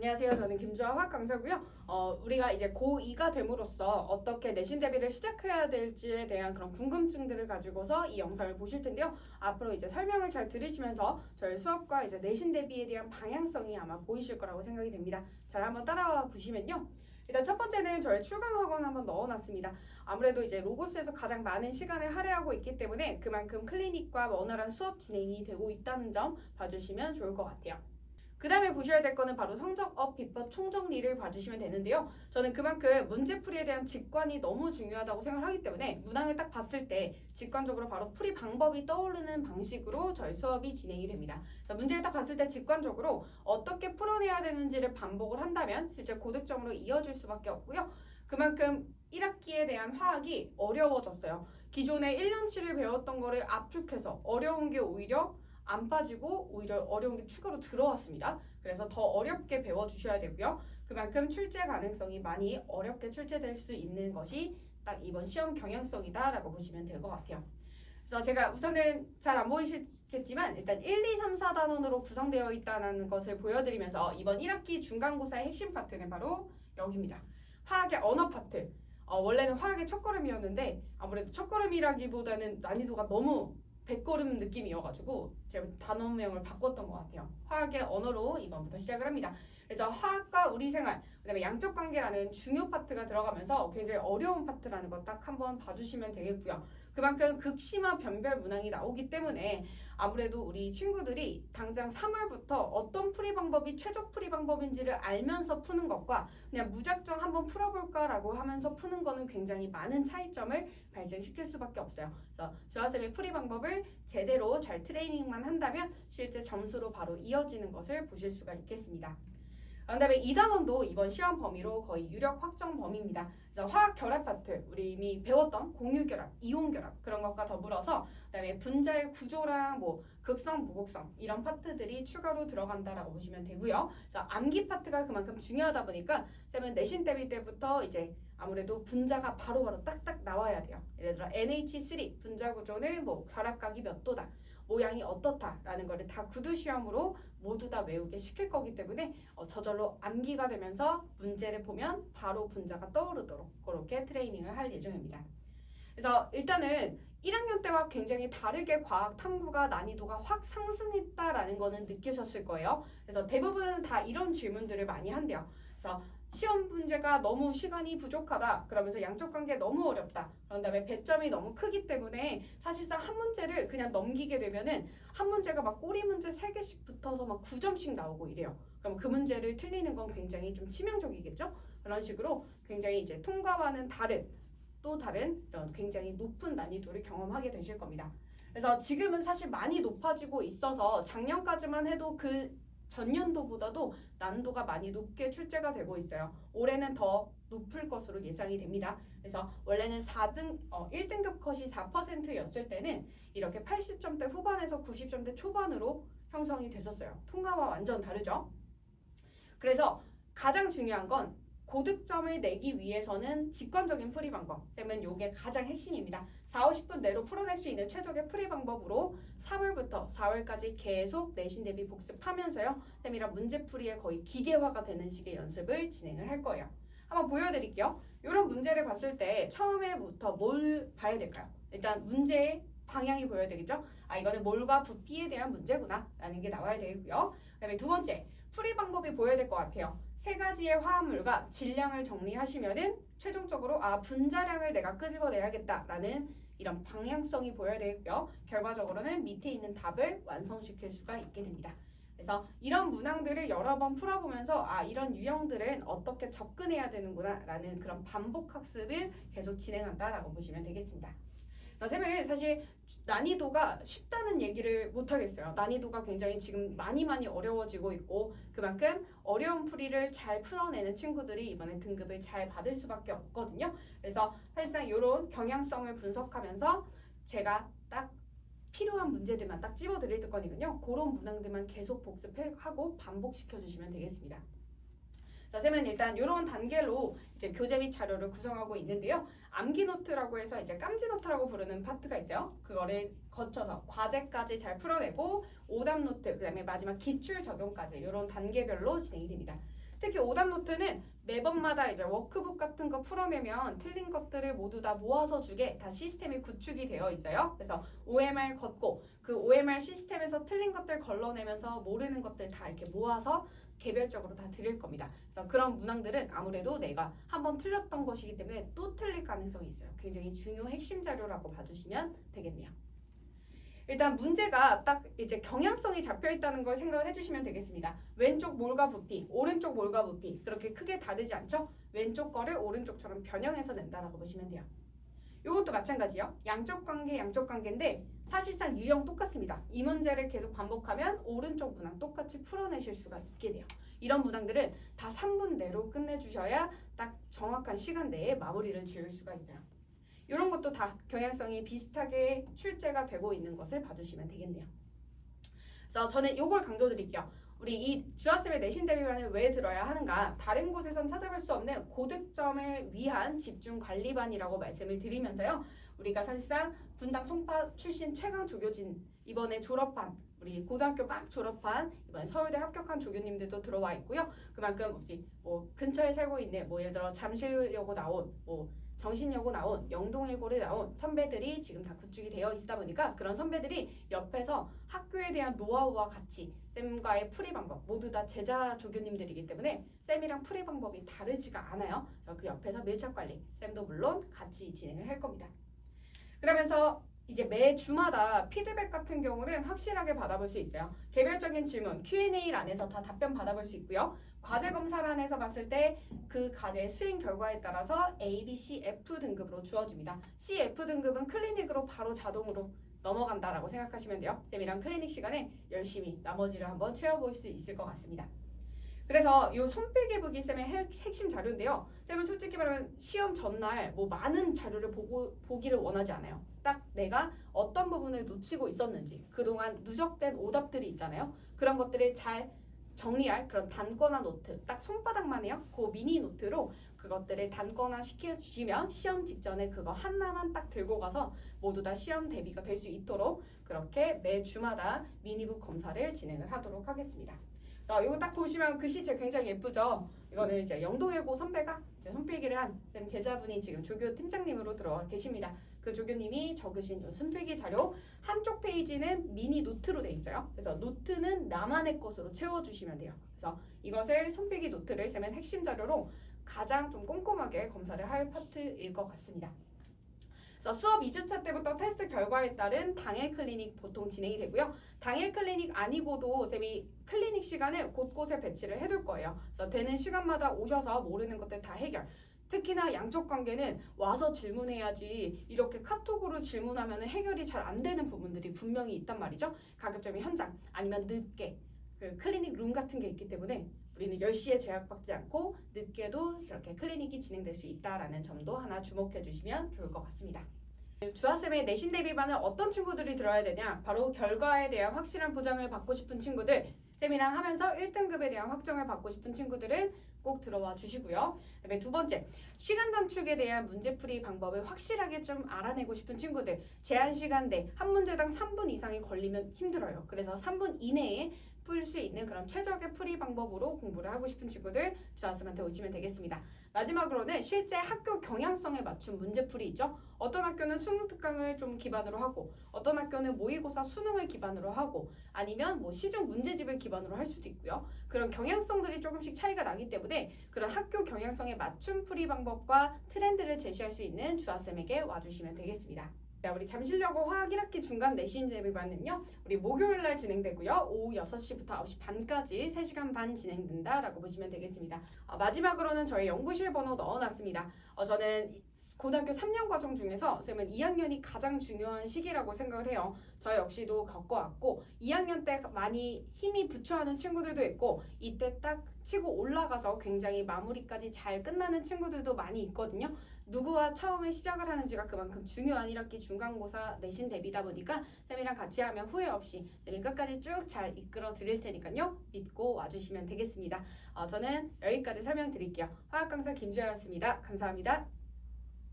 안녕하세요. 저는 김주아 화학 강사고요. 우리가 이제 고2가 됨으로써 어떻게 내신 대비를 시작해야 될지에 대한 그런 궁금증들을 가지고서 이 영상을 보실 텐데요. 앞으로 이제 설명을 잘 들으시면서 저희 수업과 이제 내신 대비에 대한 방향성이 아마 보이실 거라고 생각이 됩니다. 잘 한번 따라와 보시면요. 일단 첫 번째는 저희 출강학원 한번 넣어놨습니다. 아무래도 이제 로고스에서 가장 많은 시간을 할애하고 있기 때문에 그만큼 클리닉과 원활한 수업 진행이 되고 있다는 점 봐주시면 좋을 것 같아요. 그 다음에 보셔야 될 거는 바로 성적업 비법 총정리를 봐주시면 되는데요. 저는 그만큼 문제풀이에 대한 직관이 너무 중요하다고 생각하기 때문에 문항을 딱 봤을 때 직관적으로 바로 풀이 방법이 떠오르는 방식으로 저희 수업이 진행이 됩니다. 문제를 딱 봤을 때 직관적으로 어떻게 풀어내야 되는지를 반복을 한다면 실제 고득점으로 이어질 수밖에 없고요. 그만큼 1학기에 대한 화학이 어려워졌어요. 기존에 1년치를 배웠던 거를 압축해서 어려운 게 오히려 안 빠지고 오히려 어려운 게 추가로 들어왔습니다. 그래서 더 어렵게 배워주셔야 되고요. 그만큼 출제 가능성이 많이 어렵게 출제될 수 있는 것이 딱 이번 시험 경향성이다라고 보시면 될 것 같아요. 그래서 제가 우선은 잘 안 보이시겠지만 일단 1, 2, 3, 4단원으로 구성되어 있다는 것을 보여드리면서 이번 1학기 중간고사의 핵심 파트는 바로 여기입니다. 화학의 언어 파트. 원래는 화학의 첫걸음이었는데 아무래도 첫걸음이라기보다는 난이도가 너무 100걸음 느낌이어가지고 제가 단원명을 바꿨던 것 같아요. 화학의 언어로 이번부터 시작을 합니다. 그래서 화학과 우리 생활, 그다음에 양적 관계라는 중요 파트가 들어가면서 굉장히 어려운 파트라는 거 딱 한번 봐주시면 되겠고요. 그만큼 극심한 변별 문항이 나오기 때문에 아무래도 우리 친구들이 당장 3월부터 어떤 풀이 방법이 최적 풀이 방법인지를 알면서 푸는 것과 그냥 무작정 한번 풀어볼까라고 하면서 푸는 거는 굉장히 많은 차이점을 발생시킬 수밖에 없어요. 그래서 주아쌤의 풀이 방법을 제대로 잘 트레이닝만 한다면 실제 점수로 바로 이어지는 것을 보실 수가 있겠습니다. 그다음에 2단원도 이번 시험 범위로 거의 유력 확정 범위입니다. 그래서 화학 결합 파트, 우리 이미 배웠던 공유 결합, 이온 결합 그런 것과 더불어서 그다음에 분자의 구조랑 뭐 극성, 무극성 이런 파트들이 추가로 들어간다라고 보시면 되고요. 그래서 암기 파트가 그만큼 중요하다 보니까 쌤은 내신 대비 때부터 이제 아무래도 분자가 바로바로 딱딱 나와야 돼요. 예를 들어 NH3 분자 구조는 뭐 결합각이 몇 도다. 모양이 어떻다라는 거를 다 구두 시험으로 모두 다 외우게 시킬 거기 때문에 저절로 암기가 되면서 문제를 보면 바로 분자가 떠오르도록 그렇게 트레이닝을 할 예정입니다. 그래서 일단은 1학년 때와 굉장히 다르게 과학 탐구가 난이도가 확 상승했다라는 거는 느끼셨을 거예요. 그래서 대부분은 다 이런 질문들을 많이 한대요. 그래서 시험 문제가 너무 시간이 부족하다. 그러면서 양적 관계 너무 어렵다. 그런 다음에 배점이 너무 크기 때문에 사실상 한 문제를 그냥 넘기게 되면은 한 문제가 막 꼬리 문제 3개씩 붙어서 막 9점씩 나오고 이래요. 그럼 그 문제를 틀리는 건 굉장히 좀 치명적이겠죠? 그런 식으로 굉장히 이제 통과와는 또 다른 이런 굉장히 높은 난이도를 경험하게 되실 겁니다. 그래서 지금은 사실 많이 높아지고 있어서 작년까지만 해도 그 전년도보다도 난도가 많이 높게 출제가 되고 있어요. 올해는 더 높을 것으로 예상이 됩니다. 그래서 원래는 1등급 컷이 4%였을 때는 이렇게 80점대 후반에서 90점대 초반으로 형성이 됐었어요. 통과와 완전 다르죠? 그래서 가장 중요한 건 고득점을 내기 위해서는 직관적인 풀이 방법. 쌤은 이게 가장 핵심입니다. 4, 50분 내로 풀어낼 수 있는 최적의 풀이 방법으로 3월부터 4월까지 계속 내신 대비 복습하면서요. 쌤이랑 문제풀이에 거의 기계화가 되는 식의 연습을 진행을 할 거예요. 한번 보여드릴게요. 이런 문제를 봤을 때 처음에부터 뭘 봐야 될까요? 일단 문제의 방향이 보여야 되겠죠? 이거는 몰과 부피에 대한 문제구나 라는 게 나와야 되고요. 그 다음에 두 번째, 풀이 방법이 보여야 될 것 같아요. 3가지의 화합물과 질량을 정리하시면은 최종적으로 분자량을 내가 끄집어내야겠다라는 이런 방향성이 보여야 되고요. 결과적으로는 밑에 있는 답을 완성시킬 수가 있게 됩니다. 그래서 이런 문항들을 여러 번 풀어보면서 이런 유형들은 어떻게 접근해야 되는구나 라는 그런 반복 학습을 계속 진행한다라고 보시면 되겠습니다. 쌤은 사실 난이도가 쉽다는 얘기를 못하겠어요. 난이도가 굉장히 지금 많이 어려워지고 있고 그만큼 어려운 풀이를 잘 풀어내는 친구들이 이번에 등급을 잘 받을 수밖에 없거든요. 그래서 사실상 이런 경향성을 분석하면서 제가 딱 필요한 문제들만 딱 찝어드릴 거니까요. 그런 문항들만 계속 복습하고 반복시켜 주시면 되겠습니다. 쌤은 일단 이런 단계로 이제 교재 및 자료를 구성하고 있는데요. 암기 노트라고 해서 이제 깜지 노트라고 부르는 파트가 있어요. 그거를 거쳐서 과제까지 잘 풀어내고 오답 노트, 그다음에 마지막 기출 적용까지 이런 단계별로 진행이 됩니다. 특히 오답 노트는 매번마다 이제 워크북 같은 거 풀어내면 틀린 것들을 모두 다 모아서 주게 다 시스템이 구축이 되어 있어요. 그래서 OMR 걷고 그 OMR 시스템에서 틀린 것들 걸러내면서 모르는 것들 다 이렇게 모아서 개별적으로 다 드릴 겁니다. 그래서 그런 문항들은 아무래도 내가 한번 틀렸던 것이기 때문에 또 틀릴 가능성이 있어요. 굉장히 중요 핵심 자료라고 봐주시면 되겠네요. 일단 문제가 딱 이제 경향성이 잡혀 있다는 걸 생각을 해주시면 되겠습니다. 왼쪽 몰과 부피, 오른쪽 몰과 부피 그렇게 크게 다르지 않죠? 왼쪽 거를 오른쪽처럼 변형해서 낸다라고 보시면 돼요. 이것도 마찬가지요. 양적 관계, 양적 관계인데 사실상 유형 똑같습니다. 이 문제를 계속 반복하면 오른쪽 문항 똑같이 풀어내실 수가 있게 돼요. 이런 문항들은 다 3분 내로 끝내주셔야 딱 정확한 시간 내에 마무리를 지을 수가 있어요. 이런 것도 다 경향성이 비슷하게 출제가 되고 있는 것을 봐주시면 되겠네요. 그래서 저는 이걸 강조드릴게요. 우리 이 주아쌤의 내신 대비반을 왜 들어야 하는가? 다른 곳에선 찾아볼 수 없는 고득점을 위한 집중관리반이라고 말씀을 드리면서요. 우리가 사실상 분당 송파 출신 최강 조교진 이번에 졸업한 우리 고등학교 막 졸업한 이번 서울대 합격한 조교님들도 들어와 있고요. 그만큼 우리 뭐 근처에 살고 있는 뭐 예를 들어 잠실여고 나온 뭐 정신여고 나온 영동일고를 나온 선배들이 지금 다 구축이 되어 있다 보니까 그런 선배들이 옆에서 학교에 대한 노하우와 같이 쌤과의 풀이 방법 모두 다 제자 조교님들이기 때문에 쌤이랑 풀이 방법이 다르지가 않아요. 그래서 그 옆에서 밀착 관리 쌤도 물론 같이 진행을 할 겁니다. 그러면서 이제 매 주마다 피드백 같은 경우는 확실하게 받아볼 수 있어요. 개별적인 질문 Q&A란에서 다 답변 받아볼 수 있고요. 과제 검사란에서 봤을 때 그 과제의 수행 결과에 따라서 A, B, C, F 등급으로 주어집니다. C, F 등급은 클리닉으로 바로 자동으로 넘어간다라고 생각하시면 돼요. 쌤이랑 클리닉 시간에 열심히 나머지를 한번 채워볼 수 있을 것 같습니다. 그래서 이 손필기 보기 쌤의 핵심 자료인데요. 쌤은 솔직히 말하면 시험 전날 뭐 많은 자료를 보기를 원하지 않아요. 딱 내가 어떤 부분을 놓치고 있었는지 그동안 누적된 오답들이 있잖아요. 그런 것들을 잘 정리할 그런 단권화 노트 딱 손바닥만 해요. 그 미니 노트로 그것들을 단권화 시켜주시면 시험 직전에 그거 하나만 딱 들고 가서 모두 다 시험 대비가 될 수 있도록 그렇게 매 주마다 미니북 검사를 진행을 하도록 하겠습니다. 자, 이거 딱 보시면 글씨체 굉장히 예쁘죠? 이거는 이제 영동일고 선배가 이제 손필기를 한 쌤 제자분이 지금 조교 팀장님으로 들어와 계십니다. 그 조교님이 적으신 이 손필기 자료 한쪽 페이지는 미니 노트로 돼 있어요. 그래서 노트는 나만의 것으로 채워주시면 돼요. 그래서 이것을 손필기 노트를 쌤의 핵심 자료로 가장 좀 꼼꼼하게 검사를 할 파트일 것 같습니다. 그래서 수업 2주차 때부터 테스트 결과에 따른 당일 클리닉 보통 진행이 되고요. 당일 클리닉 아니고도 쌤이 클리닉 시간을 곳곳에 배치를 해둘 거예요. 그래서 되는 시간마다 오셔서 모르는 것들 다 해결. 특히나 양적 관계는 와서 질문해야지 이렇게 카톡으로 질문하면 해결이 잘 안 되는 부분들이 분명히 있단 말이죠. 가급적이면 현장 아니면 늦게 그 클리닉 룸 같은 게 있기 때문에 우리는 10시에 제약받지 않고 늦게도 이렇게 클리닉이 진행될 수 있다라는 점도 하나 주목해 주시면 좋을 것 같습니다. 주아쌤의 내신 대비반을 어떤 친구들이 들어야 되냐? 바로 결과에 대한 확실한 보장을 받고 싶은 친구들, 쌤이랑 하면서 1등급에 대한 확정을 받고 싶은 친구들은 꼭 들어와 주시고요. 그다음에 두 번째, 시간 단축에 대한 문제풀이 방법을 확실하게 좀 알아내고 싶은 친구들, 제한 시간 내 한 문제당 3분 이상이 걸리면 힘들어요. 그래서 3분 이내에 풀 수 있는 그런 최적의 풀이 방법으로 공부를 하고 싶은 친구들 주아쌤한테 오시면 되겠습니다. 마지막으로는 실제 학교 경향성에 맞춘 문제풀이 있죠. 어떤 학교는 수능 특강을 좀 기반으로 하고 어떤 학교는 모의고사 수능을 기반으로 하고 아니면 뭐 시중 문제집을 기반으로 할 수도 있고요. 그런 경향성들이 조금씩 차이가 나기 때문에 그런 학교 경향성에 맞춘 풀이 방법과 트렌드를 제시할 수 있는 주아쌤에게 와주시면 되겠습니다. 자, 우리 잠실여고 화학 1학기 중간 내신 대비반은요. 우리 목요일날 진행되고요. 오후 6시부터 9시 반까지 3시간 반 진행된다라고 보시면 되겠습니다. 마지막으로는 저희 연구실 번호 넣어놨습니다. 저는 고등학교 3년 과정 중에서 쌤은 2학년이 가장 중요한 시기라고 생각을 해요. 저 역시도 겪어왔고 2학년 때 많이 힘이 부처하는 친구들도 있고 이때 딱 치고 올라가서 굉장히 마무리까지 잘 끝나는 친구들도 많이 있거든요. 누구와 처음에 시작을 하는지가 그만큼 중요한 1학기 중간고사 내신 대비다 보니까 쌤이랑 같이 하면 후회 없이 쌤이 끝까지 쭉 잘 이끌어 드릴 테니까요. 믿고 와주시면 되겠습니다. 저는 여기까지 설명드릴게요. 화학 강사 김주아였습니다. 감사합니다.